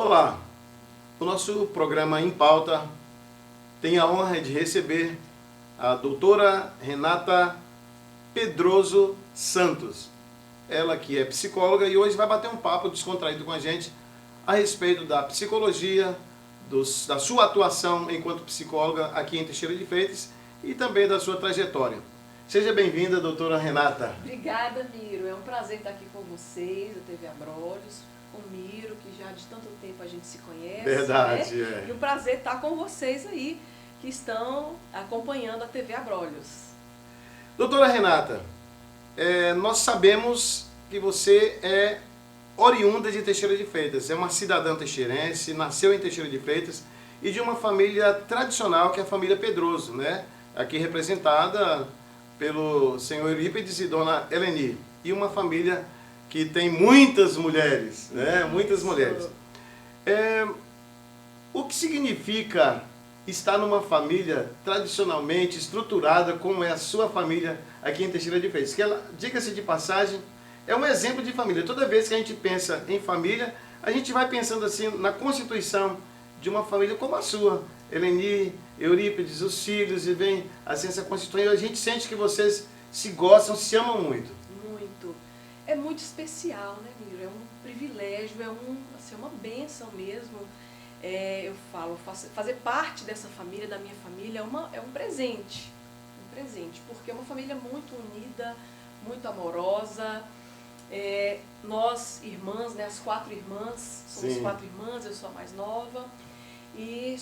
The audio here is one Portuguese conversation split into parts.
Olá, o nosso programa Em Pauta tem a honra de receber a doutora Renata Pedroso Santos. Ela que é psicóloga e hoje vai bater um papo descontraído com a gente a respeito da psicologia, da sua atuação enquanto psicóloga aqui em Teixeira de Freitas e também da sua trajetória. Seja bem-vinda, doutora Renata. Obrigada, Miro. É um prazer estar aqui com vocês, a TV Abrolhos, com o Miro, que já de tanto tempo a gente se conhece. Verdade, né? E um prazer estar com vocês aí, que estão acompanhando a TV Abrolhos. Doutora Renata, nós sabemos que você é oriunda de Teixeira de Freitas, é uma cidadã teixeirense, nasceu em Teixeira de Freitas e de uma família tradicional que é a família Pedroso, né? Aqui representada pelo senhor Eurípides e dona Eleni, e uma família que tem muitas mulheres, né? Muitas mulheres. O que significa estar numa família tradicionalmente estruturada como é a sua família aqui em Teixeira de Freitas? Que ela, diga-se de passagem, é um exemplo de família. Toda vez que a gente pensa em família, a gente vai pensando assim na constituição de uma família como a sua. Eleni, Eurípides, os filhos, e vem assim essa constituição. A gente sente que vocês se gostam, se amam muito. Muito. É muito especial, né, Miro? É um privilégio, assim, uma bênção mesmo. Eu falo, fazer parte dessa família, da minha família, é um presente. Um presente, porque é uma família muito unida, muito amorosa. Nós, irmãs, né, as 4 irmãs, somos Sim. 4 irmãs, eu sou a mais nova. E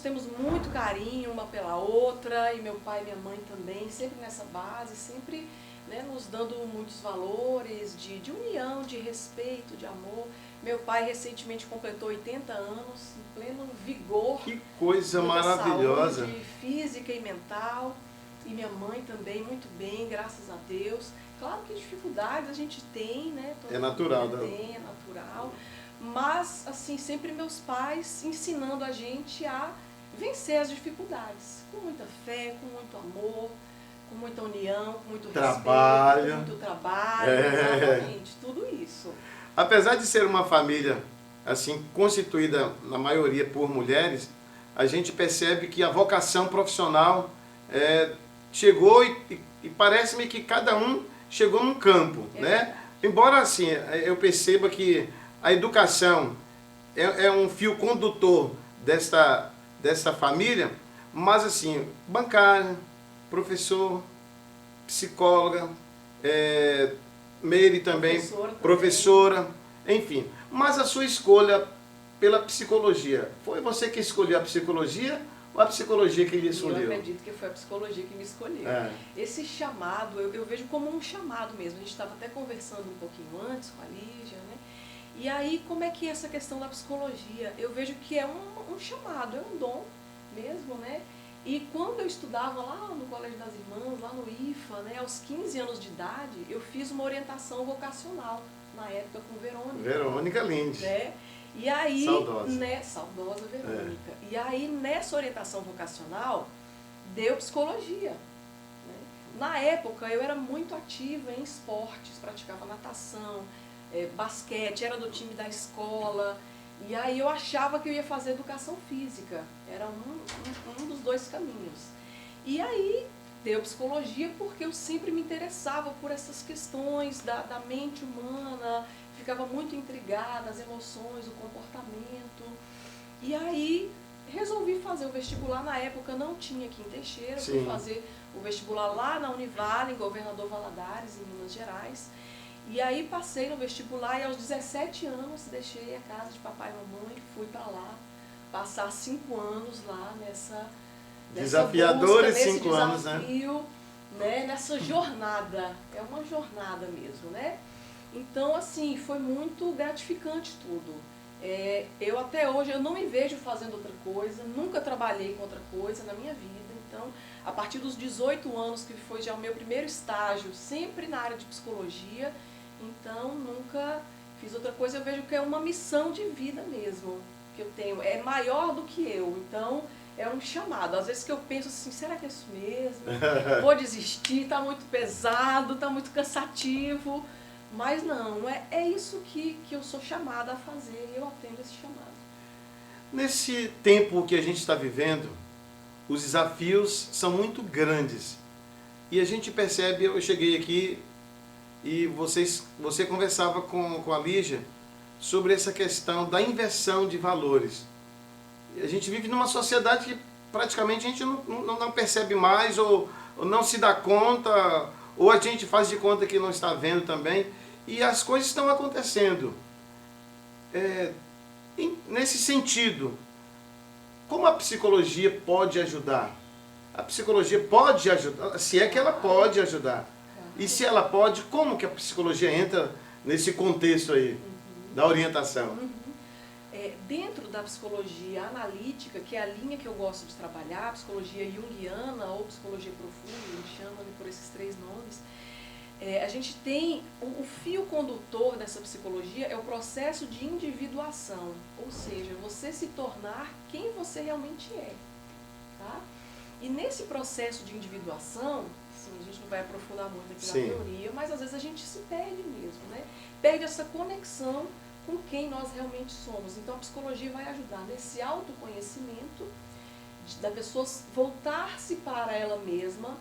temos muito carinho uma pela outra, e meu pai e minha mãe também, sempre nessa base, sempre, né, nos dando muitos valores de união, de respeito, de amor. Meu pai recentemente completou 80 anos, em pleno vigor. Que coisa muita maravilhosa. saúde física e mental. E minha mãe também, muito bem, graças a Deus. Claro que dificuldades a gente tem, né? É natural, né? Tem, é natural. Mas, assim, sempre meus pais ensinando a gente a vencer as dificuldades. Com muita fé, com muito amor, com muita união, com muito Trabalho. respeito, com muito trabalho, exatamente, tudo isso. Apesar de ser uma família assim constituída na maioria por mulheres, a gente percebe que a vocação profissional chegou e parece-me que cada um chegou num campo, né? Embora assim eu perceba que a educação é um fio condutor dessa família, mas assim, bancária, professor, psicóloga, Meire também, professora, enfim. Mas a sua escolha pela psicologia, foi você que escolheu a psicologia ou a psicologia que lhe escolheu? Eu acredito que foi a psicologia que me escolheu. Esse chamado, eu vejo como um chamado mesmo. A gente estava até conversando um pouquinho antes com a Lígia, né? E aí, como é que é essa questão da psicologia? Eu vejo que é um chamado, é um dom mesmo, né? E quando eu estudava lá no Colégio das Irmãs, lá no IFA, né, aos 15 anos de idade, eu fiz uma orientação vocacional, na época com Verônica. Verônica Linde. Né? E aí, saudosa. Né, saudosa Verônica. E aí, nessa orientação vocacional, deu psicologia. Né? Na época, eu era muito ativa em esportes, praticava natação, basquete, era do time da escola. E aí eu achava que eu ia fazer educação física. Era um dos 2 caminhos. E aí deu psicologia porque eu sempre me interessava por essas questões da mente humana, ficava muito intrigada, as emoções, o comportamento. E aí resolvi fazer o vestibular. Na época não tinha aqui em Teixeira, fui fazer o vestibular lá na Univale, em Governador Valadares, em Minas Gerais. E aí passei no vestibular e aos 17 anos deixei a casa de papai e mamãe, fui para lá, passar 5 anos lá nessa desafiadores busca, 5 anos, né? Nessa jornada, é uma jornada mesmo, né? Então, assim, foi muito gratificante tudo. Eu até hoje, eu não me vejo fazendo outra coisa, nunca trabalhei com outra coisa na minha vida. Então, a partir dos 18 anos, que foi já o meu primeiro estágio, sempre na área de psicologia, então nunca fiz outra coisa. Eu vejo que é uma missão de vida mesmo que eu tenho, é maior do que eu, então é um chamado. Às vezes que eu penso assim, será que é isso mesmo? Vou desistir, está muito pesado, está muito cansativo, Mas não, é isso que eu sou chamada a fazer, e eu atendo esse chamado. Nesse tempo que a gente está vivendo, os desafios são muito grandes. E a gente percebe, eu cheguei aqui e você conversava com a Lígia sobre essa questão da inversão de valores. A gente vive numa sociedade que praticamente a gente não percebe mais, ou não se dá conta, ou a gente faz de conta que não está vendo também. E as coisas estão acontecendo. Nesse sentido, como a psicologia pode ajudar? A psicologia pode ajudar, se é que ela pode ajudar. E se ela pode, como que a psicologia entra nesse contexto aí, da orientação? Dentro da psicologia analítica, que é a linha que eu gosto de trabalhar, psicologia junguiana ou psicologia profunda, a gente chama por esses 3 nomes, a gente tem o fio condutor dessa psicologia é o processo de individuação, ou seja, você se tornar quem você realmente é. Tá? E nesse processo de individuação, sim, a gente não vai aprofundar muito aqui na teoria, mas às vezes a gente se perde mesmo, né? Perde essa conexão com quem nós realmente somos. Então a psicologia vai ajudar nesse autoconhecimento, da pessoa voltar-se para ela mesma,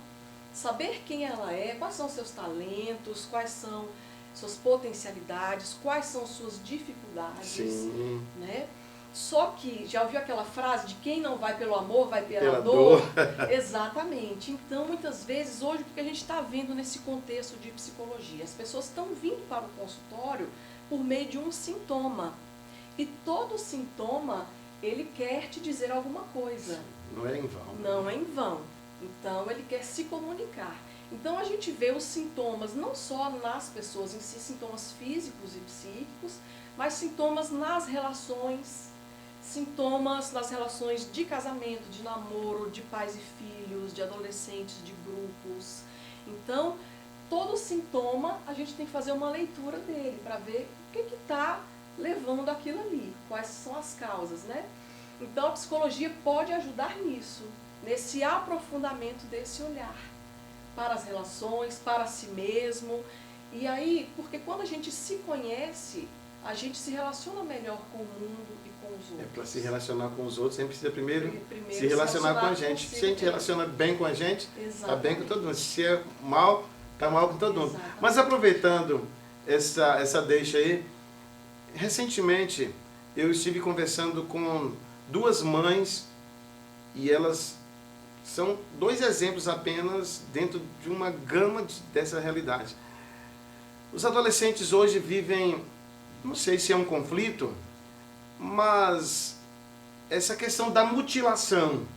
saber quem ela é, quais são seus talentos, quais são suas potencialidades, quais são suas dificuldades, Sim. né? Só que, já ouviu aquela frase de quem não vai pelo amor, vai pela dor? Exatamente. Então, muitas vezes, hoje, porque a gente está vendo nesse contexto de psicologia, as pessoas estão vindo para o consultório por meio de um sintoma. E todo sintoma, ele quer te dizer alguma coisa. Não é em vão. Não é em vão. Então, ele quer se comunicar. Então, a gente vê os sintomas, não só nas pessoas em si, sintomas físicos e psíquicos, mas sintomas nas relações, sintomas nas relações de casamento, de namoro, de pais e filhos, de adolescentes, de grupos. Então, todo sintoma, a gente tem que fazer uma leitura dele para ver o que está levando aquilo ali, quais são as causas, né? Então, a psicologia pode ajudar nisso, nesse aprofundamento desse olhar para as relações, para si mesmo. E aí, porque quando a gente se conhece, a gente se relaciona melhor com o mundo e com os outros. Para se relacionar com os outros, sempre precisa primeiro se relacionar relacionar com a gente. Se a gente relaciona bem com a gente, está bem com todo mundo. Se é mal, está mal com todo mundo. Exatamente. Mas aproveitando essa deixa aí, recentemente eu estive conversando com 2 mães e elas são 2 exemplos apenas dentro de uma gama dessa realidade. Os adolescentes hoje vivem, não sei se é um conflito, mas essa questão da mutilação.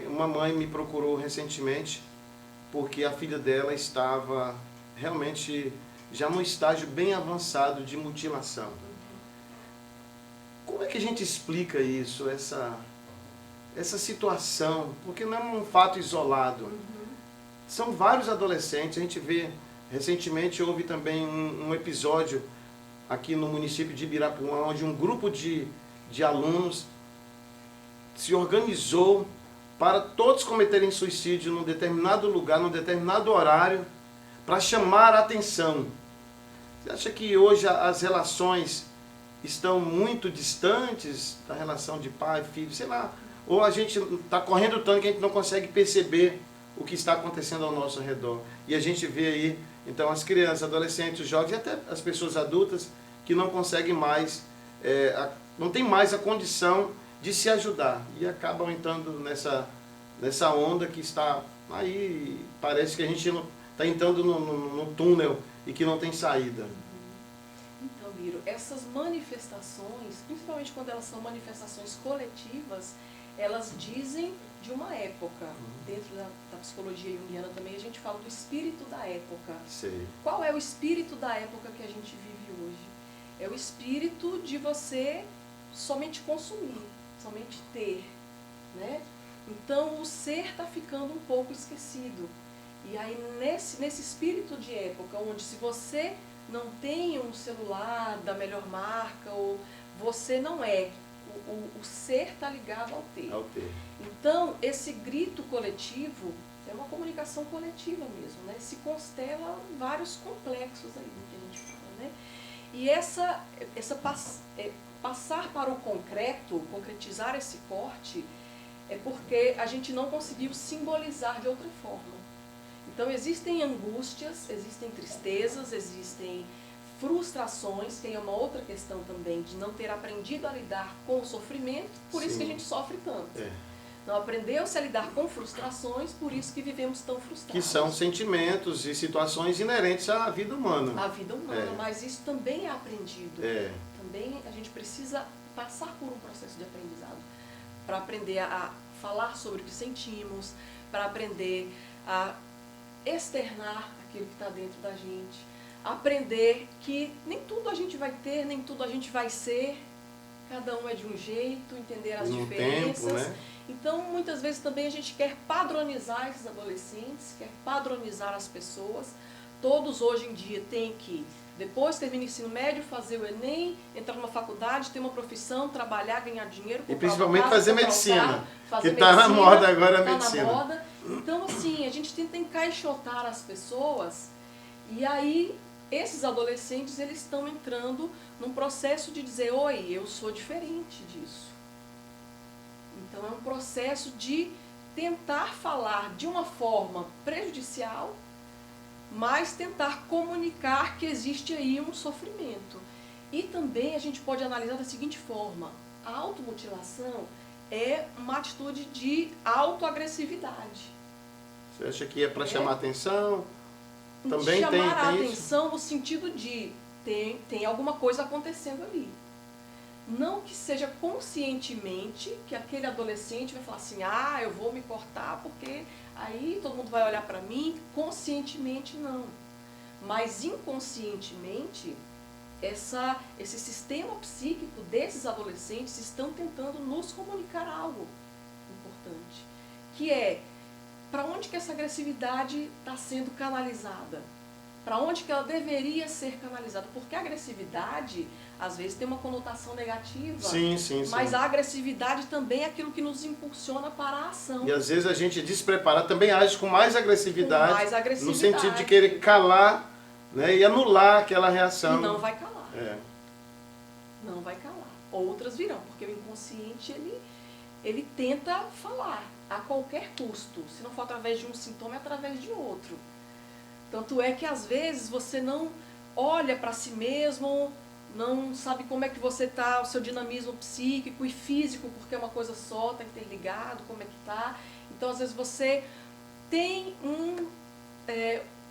Uma mãe me procurou recentemente porque a filha dela estava realmente já num estágio bem avançado de mutilação. Como é que a gente explica isso, essa situação? Porque não é um fato isolado. São vários adolescentes, a gente vê, recentemente houve também um episódio aqui no município de Ibirapuã, onde um grupo de alunos se organizou para todos cometerem suicídio num determinado lugar, num determinado horário, para chamar a atenção. Você acha que hoje as relações estão muito distantes da relação de pai, filho, sei lá, ou a gente está correndo tanto que a gente não consegue perceber o que está acontecendo ao nosso redor. E a gente vê aí, então, as crianças, adolescentes, os jovens e até as pessoas adultas que não conseguem mais, não tem mais a condição de se ajudar e acabam entrando nessa onda que está aí, parece que a gente está entrando no túnel e que não tem saída. Então, Miro, essas manifestações, principalmente quando elas são manifestações coletivas, elas dizem de uma época. Dentro da psicologia junguiana também a gente fala do espírito da época. Sei. Qual é o espírito da época que a gente vive hoje? É o espírito de você somente consumir, somente ter, né? Então o ser está ficando um pouco esquecido. E aí nesse espírito de época, onde se você não tem um celular da melhor marca, ou você não é, o ser está ligado ao ter. Ao ter. Então esse grito coletivo, É uma comunicação coletiva mesmo, né? Se constela vários complexos aí do que a gente fala, né? E passar para o concreto, concretizar esse corte, é porque a gente não conseguiu simbolizar de outra forma. Então existem angústias, existem tristezas, existem frustrações, tem uma outra questão também de não ter aprendido a lidar com o sofrimento, por isso que a gente sofre tanto. Não aprendeu-se a lidar com frustrações, por isso que vivemos tão frustrados. Que são sentimentos e situações inerentes à vida humana. À vida humana, mas isso também é aprendido. Também a gente precisa passar por um processo de aprendizado para aprender a falar sobre o que sentimos, para aprender a externar aquilo que está dentro da gente, aprender que nem tudo a gente vai ter, nem tudo a gente vai ser, cada um é de um jeito, entender as diferenças. Tempo, né? Então, muitas vezes também a gente quer padronizar esses adolescentes, quer padronizar as pessoas. Todos hoje em dia têm que, depois que termina o ensino médio, fazer o Enem, entrar numa faculdade, ter uma profissão, trabalhar, ganhar dinheiro, e principalmente casa, fazer medicina, que está na moda agora a medicina. Na moda. Então, assim, a gente tenta encaixotar as pessoas e aí esses adolescentes, eles estão entrando num processo de dizer, oi, eu sou diferente disso. Então é um processo de tentar falar de uma forma prejudicial, mas tentar comunicar que existe aí um sofrimento. E também a gente pode analisar da seguinte forma, a automutilação é uma atitude de autoagressividade. Você acha que é para chamar atenção? Também chamar a tem atenção isso? no sentido de tem alguma coisa acontecendo ali. Não que seja conscientemente que aquele adolescente vai falar assim, ah, eu vou me cortar porque aí todo mundo vai olhar para mim. Conscientemente não. Mas inconscientemente, esse sistema psíquico desses adolescentes estão tentando nos comunicar algo importante. Que é, para onde que essa agressividade está sendo canalizada? Para onde que ela deveria ser canalizada? Porque a agressividade, às vezes, tem uma conotação negativa. Sim. Mas a agressividade também é aquilo que nos impulsiona para a ação. E às vezes a gente despreparado também age com mais agressividade, no sentido de querer calar, né, e anular aquela reação. E não vai calar. Não vai calar. Outras virão, porque o inconsciente, ele tenta falar a qualquer custo. Se não for através de um sintoma, é através de outro. Tanto é que, às vezes, você não olha para si mesmo, não sabe como é que você está, o seu dinamismo psíquico e físico, porque é uma coisa só, está interligado, como é que está. Então, às vezes, você tem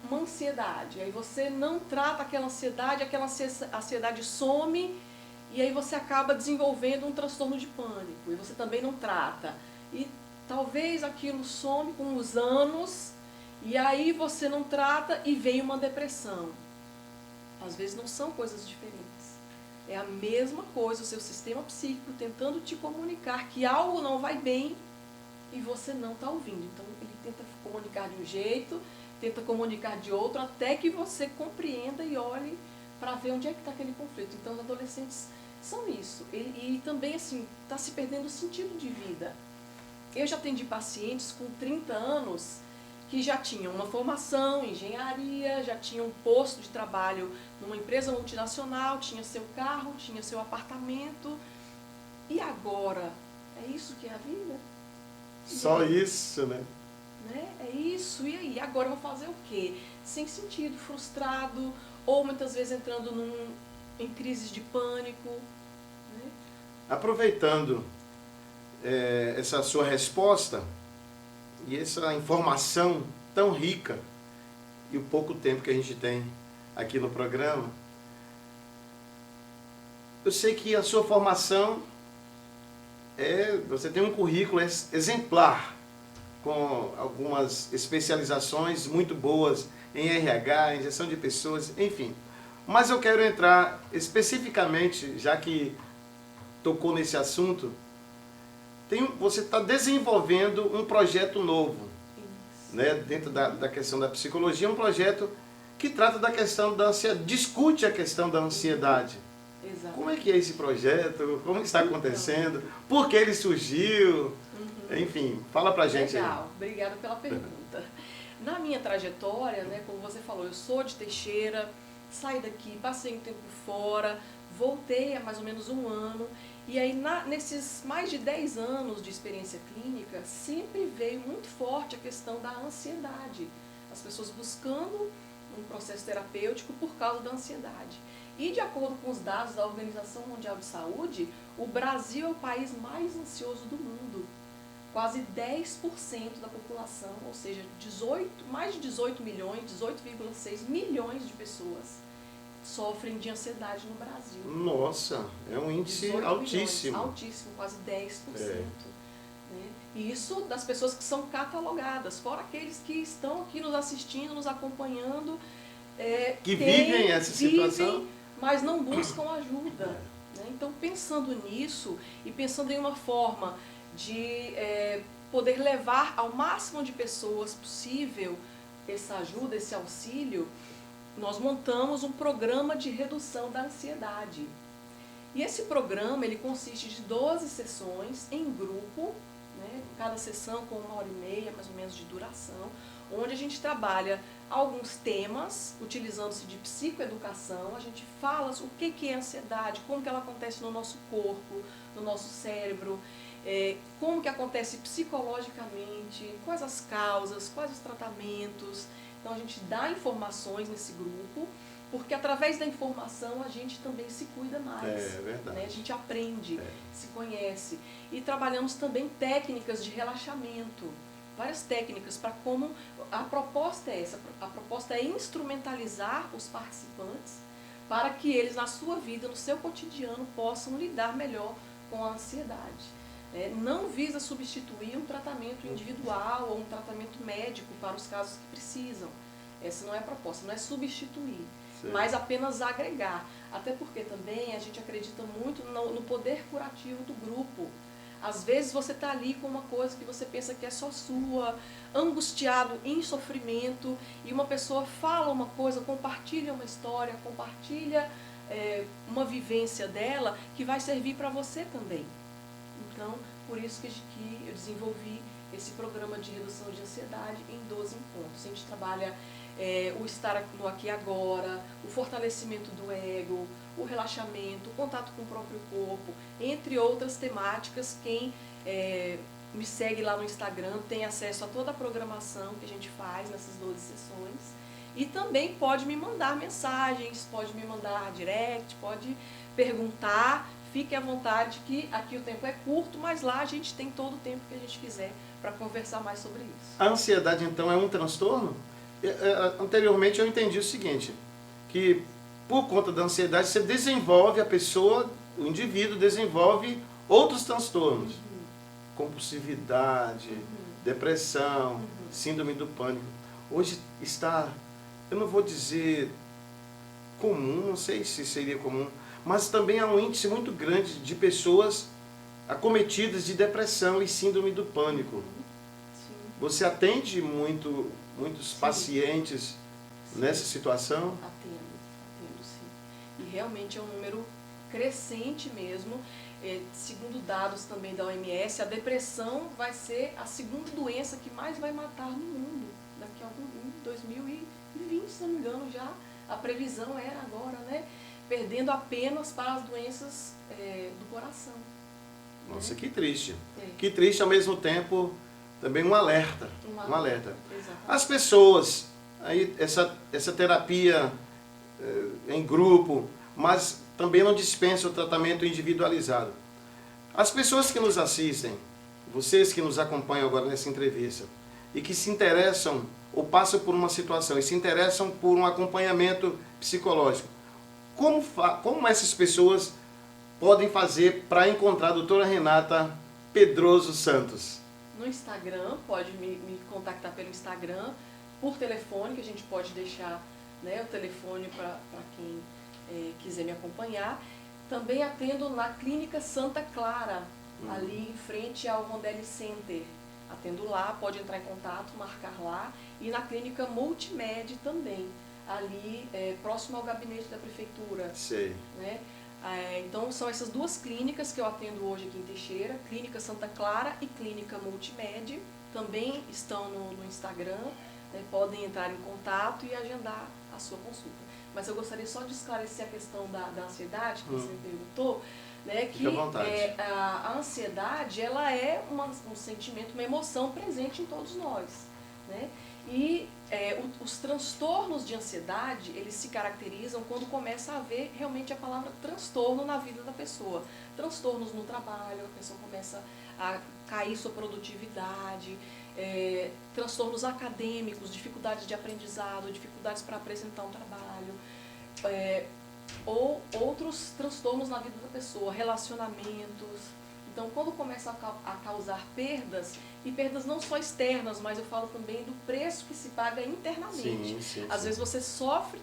uma ansiedade, aí você não trata aquela ansiedade some, e aí você acaba desenvolvendo um transtorno de pânico, e você também não trata. E talvez aquilo some com os anos, e aí você não trata e vem uma depressão. Às vezes não são coisas diferentes. É a mesma coisa, o seu sistema psíquico tentando te comunicar que algo não vai bem e você não está ouvindo. Então ele tenta comunicar de um jeito, tenta comunicar de outro, até que você compreenda e olhe para ver onde é que está aquele conflito. Então os adolescentes são isso. E também assim, está se perdendo o sentido de vida. Eu já atendi pacientes com 30 anos que já tinham uma formação em engenharia, já tinham um posto de trabalho numa empresa multinacional, tinha seu carro, tinha seu apartamento. E agora? É isso que é a vida? Só isso, né? É isso. E aí? Agora eu vou fazer o quê? Sem sentido, frustrado, ou muitas vezes entrando em crises de pânico. Né? Aproveitando essa sua resposta e essa informação tão rica e o pouco tempo que a gente tem aqui no programa, eu sei que a sua formação você tem um currículo exemplar, com algumas especializações muito boas em RH, em gestão de pessoas, enfim. Mas eu quero entrar especificamente, já que tocou nesse assunto, você está desenvolvendo um projeto novo, né, dentro da questão da psicologia, um projeto que trata da questão da ansiedade, discute a questão da ansiedade. Exato. Como é que é esse projeto? Como está acontecendo? Por que ele surgiu? Enfim, fala pra gente. Legal, obrigada pela pergunta. pergunta. Na minha trajetória, né, como você falou, eu sou de Teixeira, saí daqui, passei um tempo fora, voltei há mais ou menos um ano, e aí nesses mais de 10 anos de experiência clínica, sempre veio muito forte a questão da ansiedade. As pessoas buscando um processo terapêutico por causa da ansiedade. E de acordo com os dados da Organização Mundial de Saúde, o Brasil é o país mais ansioso do mundo. Quase 10% da população, ou seja, mais de 18 milhões, 18,6 milhões de pessoas sofrem de ansiedade no Brasil. Nossa, é um índice altíssimo. Milhões, altíssimo, quase 10%. Né? E isso das pessoas que são catalogadas, fora aqueles que estão aqui nos assistindo, nos acompanhando, que vivem essa situação, mas não buscam ajuda. Né? Então, pensando nisso e pensando em uma forma de poder levar ao máximo de pessoas possível essa ajuda, esse auxílio, nós montamos um programa de redução da ansiedade. E esse programa ele consiste de 12 sessões em grupo, né? Cada sessão com 1h30 mais ou menos de duração, onde a gente trabalha alguns temas, utilizando-se de psicoeducação, a gente fala o que é ansiedade, como que ela acontece no nosso corpo, no nosso cérebro, como que acontece psicologicamente, quais as causas, quais os tratamentos. Então a gente dá informações nesse grupo, porque através da informação a gente também se cuida mais. É verdade. Né? A gente aprende, se conhece. E trabalhamos também técnicas de relaxamento, várias técnicas para como... A proposta é essa, a proposta é instrumentalizar os participantes para que eles na sua vida, no seu cotidiano, possam lidar melhor com a ansiedade. Não visa substituir um tratamento individual ou um tratamento médico para os casos que precisam. Essa não é a proposta, não é substituir, mas apenas agregar. Até porque também a gente acredita muito no poder curativo do grupo. Às vezes você está ali com uma coisa que você pensa que é só sua, angustiado, em sofrimento, e uma pessoa fala uma coisa, compartilha uma história, compartilha uma vivência dela que vai servir para você também. Então, por isso que eu desenvolvi esse programa de redução de ansiedade em 12 encontros. A gente trabalha o estar no aqui e agora, o fortalecimento do ego, o relaxamento, o contato com o próprio corpo, entre outras temáticas. Quem me segue lá no Instagram tem acesso a toda a programação que a gente faz nessas 12 sessões. E também pode me mandar mensagens, pode me mandar direct, pode perguntar. Fique à vontade que aqui o tempo é curto, mas lá a gente tem todo o tempo que a gente quiser para conversar mais sobre isso. A ansiedade, então, é um transtorno? Anteriormente eu entendi o seguinte, que por conta da ansiedade você desenvolve, a pessoa, o indivíduo desenvolve outros transtornos. Compulsividade, depressão, síndrome do pânico. Hoje está, eu não vou dizer comum, não sei se seria comum, mas também há um índice muito grande de pessoas acometidas de depressão e síndrome do pânico. Sim. Você atende muitos pacientes nessa situação? Atendo sim. E realmente é um número crescente mesmo. Segundo dados também da OMS, a depressão vai ser a segunda doença que mais vai matar no mundo. Daqui a em 2020, se não me engano, já a previsão era agora, né? Perdendo apenas para as doenças do coração. Nossa, que triste. Que triste, ao mesmo tempo, também um alerta. Um alerta. Exatamente. As pessoas, aí essa terapia em grupo, mas também não dispensa o tratamento individualizado. As pessoas que nos assistem, vocês que nos acompanham agora nessa entrevista, e que se interessam ou passam por uma situação e se interessam por um acompanhamento psicológico, como essas pessoas podem fazer para encontrar a doutora Renata Pedroso Santos? No Instagram, pode me contactar pelo Instagram, por telefone, que a gente pode deixar, né, o telefone para quem quiser me acompanhar. Também atendo na Clínica Santa Clara, ali em frente ao Rondelli Center. Atendo lá, pode entrar em contato, marcar lá. E na Clínica Multimed também, ali próximo ao gabinete da Prefeitura. Sei. Né? Então são essas duas clínicas que eu atendo hoje aqui em Teixeira, Clínica Santa Clara e Clínica Multimed, também estão no Instagram, né, podem entrar em contato e agendar a sua consulta. Mas eu gostaria só de esclarecer a questão da ansiedade, que você me perguntou, né, que a ansiedade ela é um sentimento, uma emoção presente em todos nós, né? E os transtornos de ansiedade, eles se caracterizam quando começa a haver realmente a palavra transtorno na vida da pessoa. Transtornos no trabalho, a pessoa começa a cair sua produtividade, transtornos acadêmicos, dificuldades de aprendizado, dificuldades para apresentar um trabalho, ou outros transtornos na vida da pessoa, relacionamentos. Então, quando começa a causar perdas, e perdas não só externas, mas eu falo também do preço que se paga internamente. Às vezes você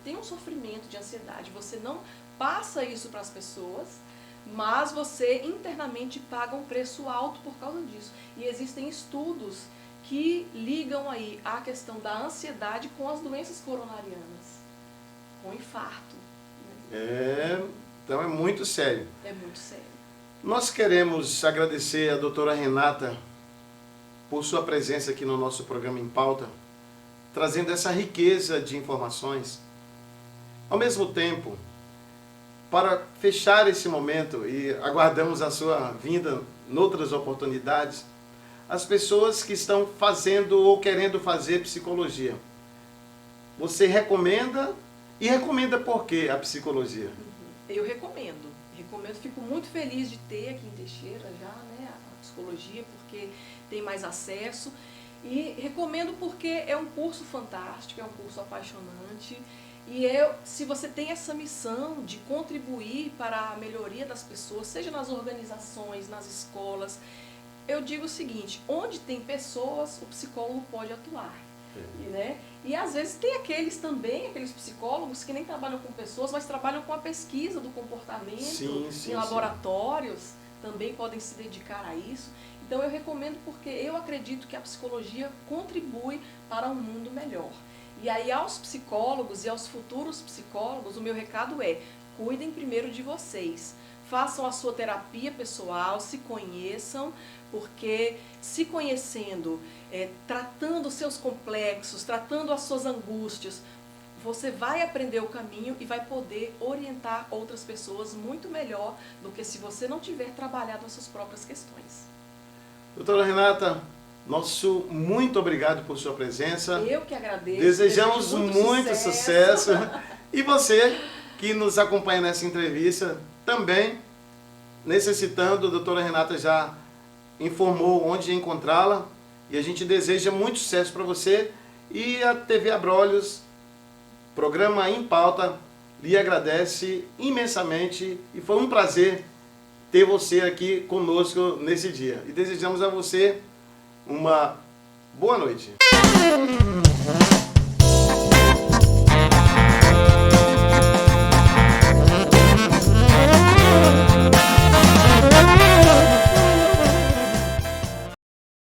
tem um sofrimento de ansiedade, você não passa isso para as pessoas, mas você internamente paga um preço alto por causa disso. E existem estudos que ligam aí a questão da ansiedade com as doenças coronarianas, com infarto. Né? Então é muito sério. É muito sério. Nós queremos agradecer a doutora Renata por sua presença aqui no nosso programa Em Pauta, trazendo essa riqueza de informações. Ao mesmo tempo, para fechar esse momento, e aguardamos a sua vinda em outras oportunidades, as pessoas que estão fazendo ou querendo fazer psicologia, você recomenda? E recomenda por quê a psicologia? Eu recomendo, fico muito feliz de ter aqui em Teixeira já, né, a psicologia, porque tem mais acesso, e recomendo porque é um curso fantástico, é um curso apaixonante, e se você tem essa missão de contribuir para a melhoria das pessoas, seja nas organizações, nas escolas, eu digo o seguinte: onde tem pessoas, o psicólogo pode atuar. Né? E às vezes tem aqueles psicólogos que nem trabalham com pessoas, mas trabalham com a pesquisa do comportamento em laboratórios, também podem se dedicar a isso. Então eu recomendo porque eu acredito que a psicologia contribui para um mundo melhor. E aí aos psicólogos e aos futuros psicólogos, o meu recado é: cuidem primeiro de vocês. Façam a sua terapia pessoal, se conheçam, porque se conhecendo, tratando os seus complexos, tratando as suas angústias, você vai aprender o caminho e vai poder orientar outras pessoas muito melhor do que se você não tiver trabalhado as suas próprias questões. Doutora Renata, nosso muito obrigado por sua presença. Eu que agradeço. Desejamos muito sucesso. E você que nos acompanha nessa entrevista, também necessitando, a doutora Renata já informou onde encontrá-la, e a gente deseja muito sucesso para você. E a TV Abrolhos, programa Em Pauta, lhe agradece imensamente, e foi um prazer ter você aqui conosco nesse dia. E desejamos a você uma boa noite.